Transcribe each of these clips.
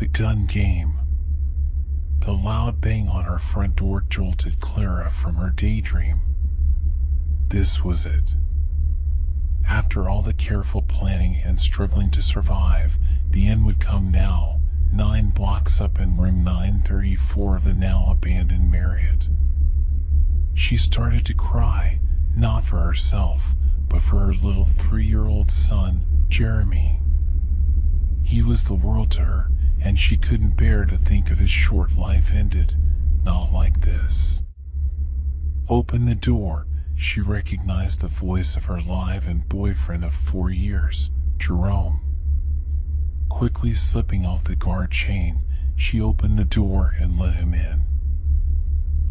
The gun game. The loud bang on her front door jolted Clara from her daydream. This was it. After all the careful planning and struggling to survive, the end would come now, 9 blocks up in room 934 of the now abandoned Marriott. She started to cry, not for herself, but for her little 3-year-old son, Jeremy. He was the world to her, and she couldn't bear to think of his short life ended, not like this. Open the door. She recognized the voice of her live-in boyfriend of 4 years, Jerome. Quickly slipping off the guard chain, she opened the door and let him in.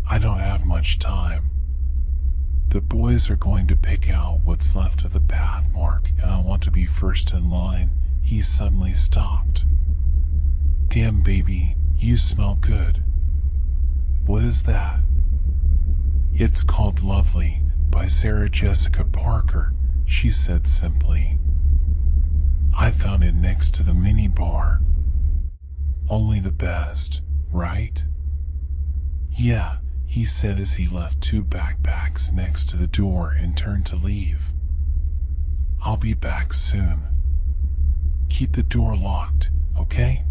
I don't have much time. The boys are going to pick out what's left of the path mark, and I want to be first in line. He suddenly stopped. Damn, baby, you smell good. What is that? It's called Lovely, by Sarah Jessica Parker, she said simply. I found it next to the mini bar. Only the best, right? Yeah, he said as he left 2 backpacks next to the door and turned to leave. I'll be back soon. Keep the door locked, okay?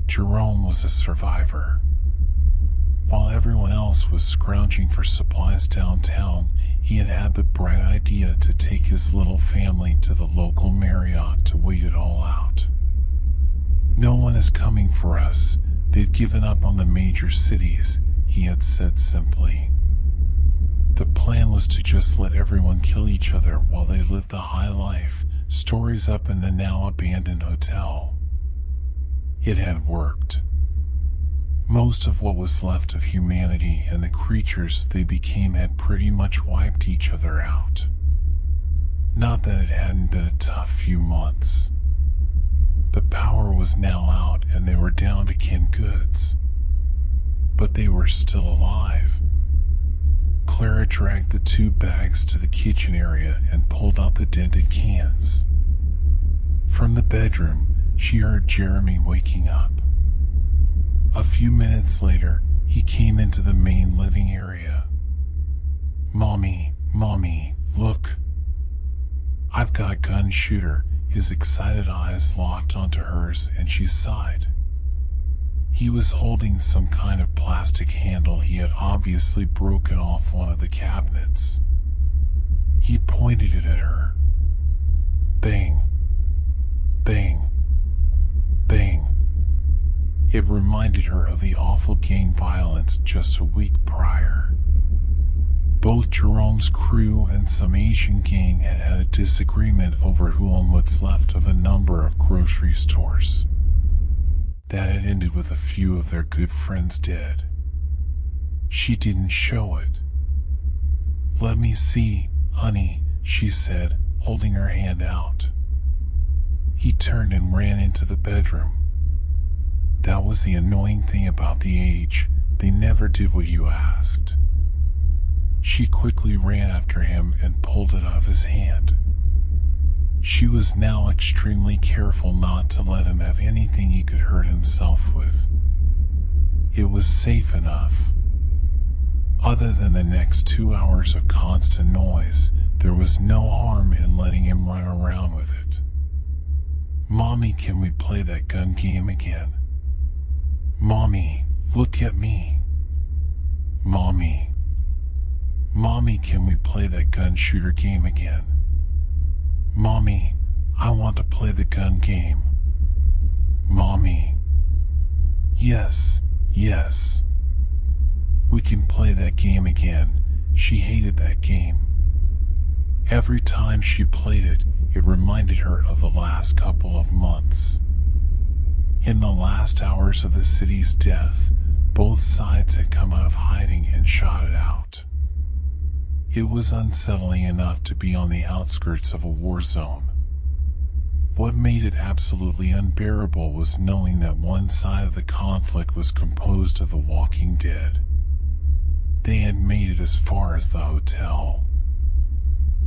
Jerome was a survivor. While everyone else was scrounging for supplies downtown, he had had the bright idea to take his little family to the local Marriott to wait it all out. No one is coming for us. They've given up on the major cities, he had said simply. The plan was to just let everyone kill each other while they lived the high life, stories up in the now abandoned hotel. It had worked. Most of what was left of humanity and the creatures they became had pretty much wiped each other out. Not that it hadn't been a tough few months. The power was now out and they were down to canned goods. But they were still alive. Clara dragged the 2 bags to the kitchen area and pulled out the dented cans. From the bedroom, she heard Jeremy waking up. A few minutes later, he came into the main living area. Mommy, look. I've got a gun shooter. His excited eyes locked onto hers and she sighed. He was holding some kind of plastic handle he had obviously broken off one of the cabinets. He pointed it at her. Bang. Bang. Bang. It reminded her of the awful gang violence just a week prior. Both Jerome's crew and some Asian gang had had a disagreement over who owned what's left of a number of grocery stores. That had ended with a few of their good friends dead. She didn't show it. Let me see, honey, she said, holding her hand out. He turned and ran into the bedroom. That was the annoying thing about the age. They never did what you asked. She quickly ran after him and pulled it out of his hand. She was now extremely careful not to let him have anything he could hurt himself with. It was safe enough. Other than the next 2 hours of constant noise, there was no harm in letting him run around with it. Mommy, can we play that gun game again? Mommy, look at me. Mommy, can we play that gun shooter game again? Mommy, I want to play the gun game. Mommy. Yes. We can play that game again. She hated that game. Every time she played it, it reminded her of the last couple of months. In the last hours of the city's death, both sides had come out of hiding and shot it out. It was unsettling enough to be on the outskirts of a war zone. What made it absolutely unbearable was knowing that one side of the conflict was composed of the Walking Dead. They had made it as far as the hotel.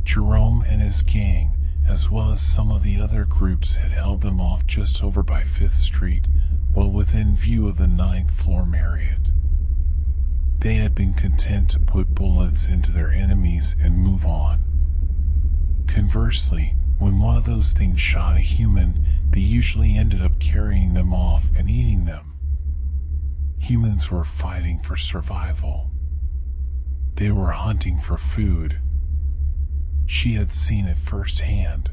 Jerome and his gang, as well as some of the other groups, had held them off just over by 5th Street, well within view of the 9th-floor Marriott. They had been content to put bullets into their enemies and move on. Conversely, when one of those things shot a human, they usually ended up carrying them off and eating them. Humans were fighting for survival. They were hunting for food. She had seen it firsthand.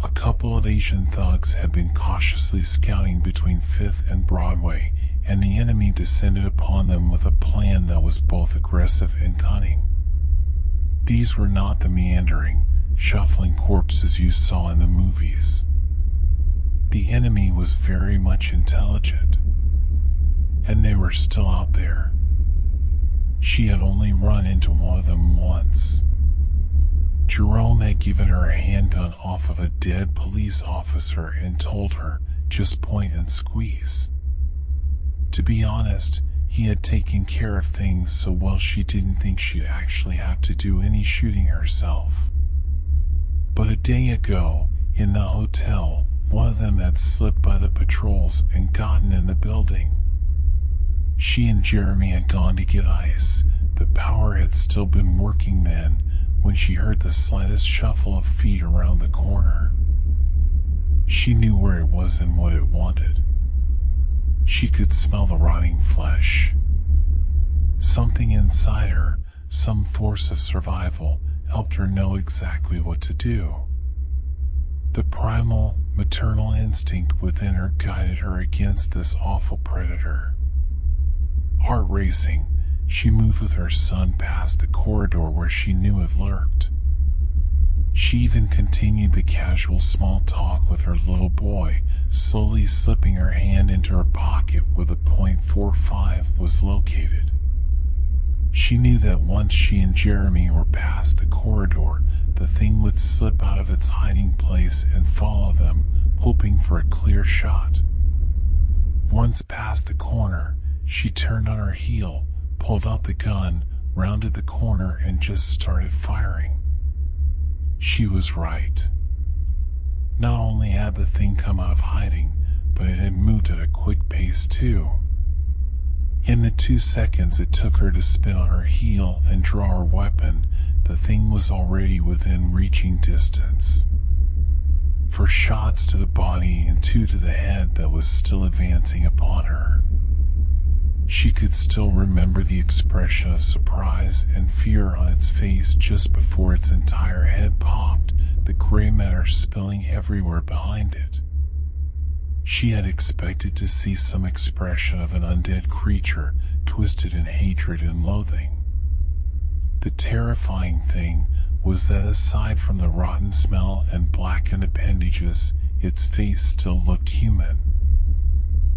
A couple of Asian thugs had been cautiously scouting between 5th and Broadway, and the enemy descended upon them with a plan that was both aggressive and cunning. These were not the meandering, shuffling corpses you saw in the movies. The enemy was very much intelligent, and they were still out there. She had only run into one of them once. Jerome had given her a handgun off of a dead police officer and told her, just point and squeeze. To be honest, he had taken care of things so well she didn't think she'd actually have to do any shooting herself. But a day ago, in the hotel, one of them had slipped by the patrols and gotten in the building. She and Jeremy had gone to get ice. The power had still been working then, when she heard the slightest shuffle of feet around the corner. She knew where it was and what it wanted. She could smell the rotting flesh. Something inside her, some force of survival, helped her know exactly what to do. The primal, maternal instinct within her guided her against this awful predator. Heart racing, she moved with her son past the corridor where she knew it lurked. She even continued the casual small talk with her little boy, slowly slipping her hand into her pocket where the .45 was located. She knew that once she and Jeremy were past the corridor, the thing would slip out of its hiding place and follow them, hoping for a clear shot. Once past the corner, she turned on her heel, pulled out the gun, rounded the corner, and just started firing. She was right. Not only had the thing come out of hiding, but it had moved at a quick pace too. In the 2 seconds it took her to spin on her heel and draw her weapon, the thing was already within reaching distance. 4 shots to the body and 2 to the head that was still advancing upon her. She could still remember the expression of surprise and fear on its face just before its entire head popped, the gray matter spilling everywhere behind it. She had expected to see some expression of an undead creature, twisted in hatred and loathing. The terrifying thing was that aside from the rotten smell and blackened appendages, its face still looked human.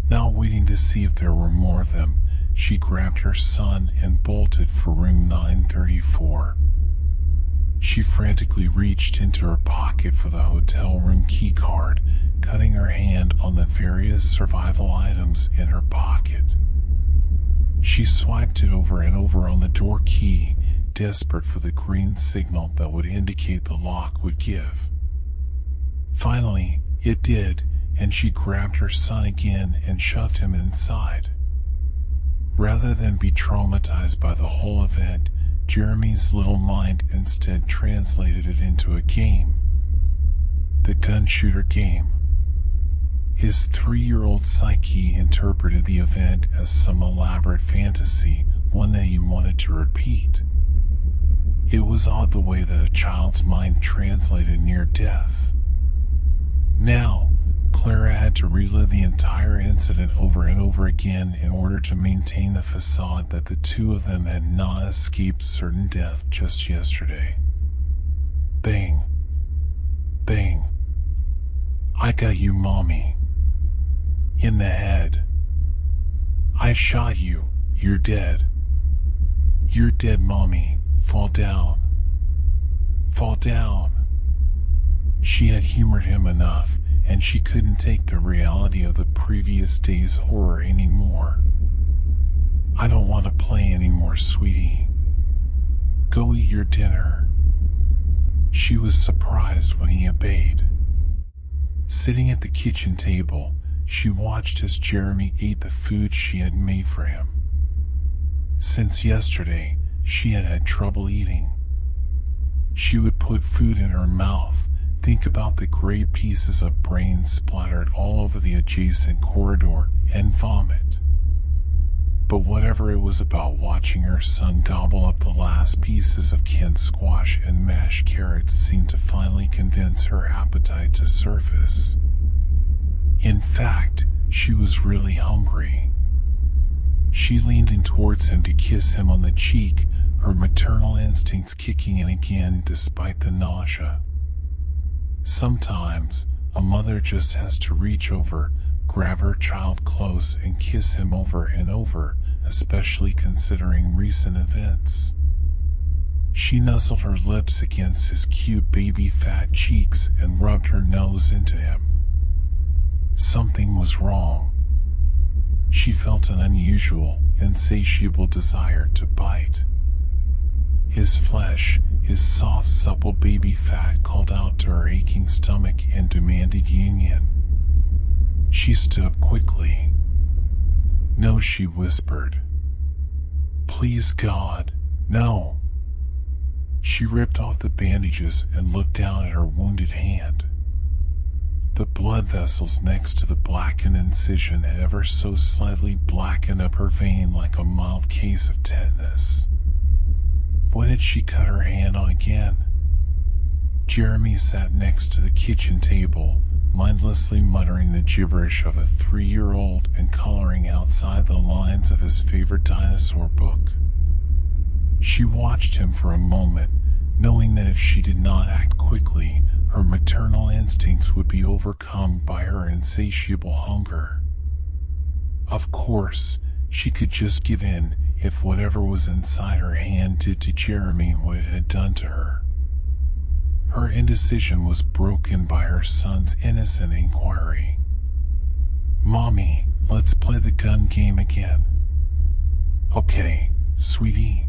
Not waiting to see if there were more of them, she grabbed her son and bolted for room 934. She frantically reached into her pocket for the hotel room key card, cutting her hand on the various survival items in her pocket. She swiped it over and over on the door key, desperate for the green signal that would indicate the lock would give. Finally, it did, and she grabbed her son again and shoved him inside. Rather than be traumatized by the whole event, Jeremy's little mind instead translated it into a game. The gun shooter game. His 3-year-old psyche interpreted the event as some elaborate fantasy, one that he wanted to repeat. It was odd the way that a child's mind translated near death. Now, Clara had to relive the entire incident over and over again in order to maintain the facade that the two of them had not escaped certain death just yesterday. Bang. Bang. I got you, Mommy. In the head. I shot you. You're dead. You're dead, Mommy. Fall down. Fall down. She had humored him enough, and she couldn't take the reality of the previous day's horror anymore. I don't want to play anymore, sweetie. Go eat your dinner. She was surprised when he obeyed. Sitting at the kitchen table, she watched as Jeremy ate the food she had made for him. Since yesterday, she had had trouble eating. She would put food in her mouth, think about the gray pieces of brain splattered all over the adjacent corridor, and vomit. But whatever it was about watching her son gobble up the last pieces of canned squash and mashed carrots seemed to finally convince her appetite to surface. In fact, she was really hungry. She leaned in towards him to kiss him on the cheek, her maternal instincts kicking in again despite the nausea. Sometimes, a mother just has to reach over, grab her child close and kiss him over and over, especially considering recent events. She nuzzled her lips against his cute baby fat cheeks and rubbed her nose into him. Something was wrong. She felt an unusual, insatiable desire to bite. His flesh, his soft, supple baby fat called out to her aching stomach and demanded union. She stood quickly. "No," she whispered. "Please, God, no." She ripped off the bandages and looked down at her wounded hand. The blood vessels next to the blackened incision had ever so slightly blackened up her vein like a mild case of tetanus. When had she cut her hand on again? Jeremy sat next to the kitchen table, mindlessly muttering the gibberish of a 3-year-old and coloring outside the lines of his favorite dinosaur book. She watched him for a moment, knowing that if she did not act quickly, her maternal instincts would be overcome by her insatiable hunger. Of course, she could just give in if whatever was inside her hand did to Jeremy what it had done to her. Her indecision was broken by her son's innocent inquiry. "Mommy, let's play the gun game again." "Okay, sweetie."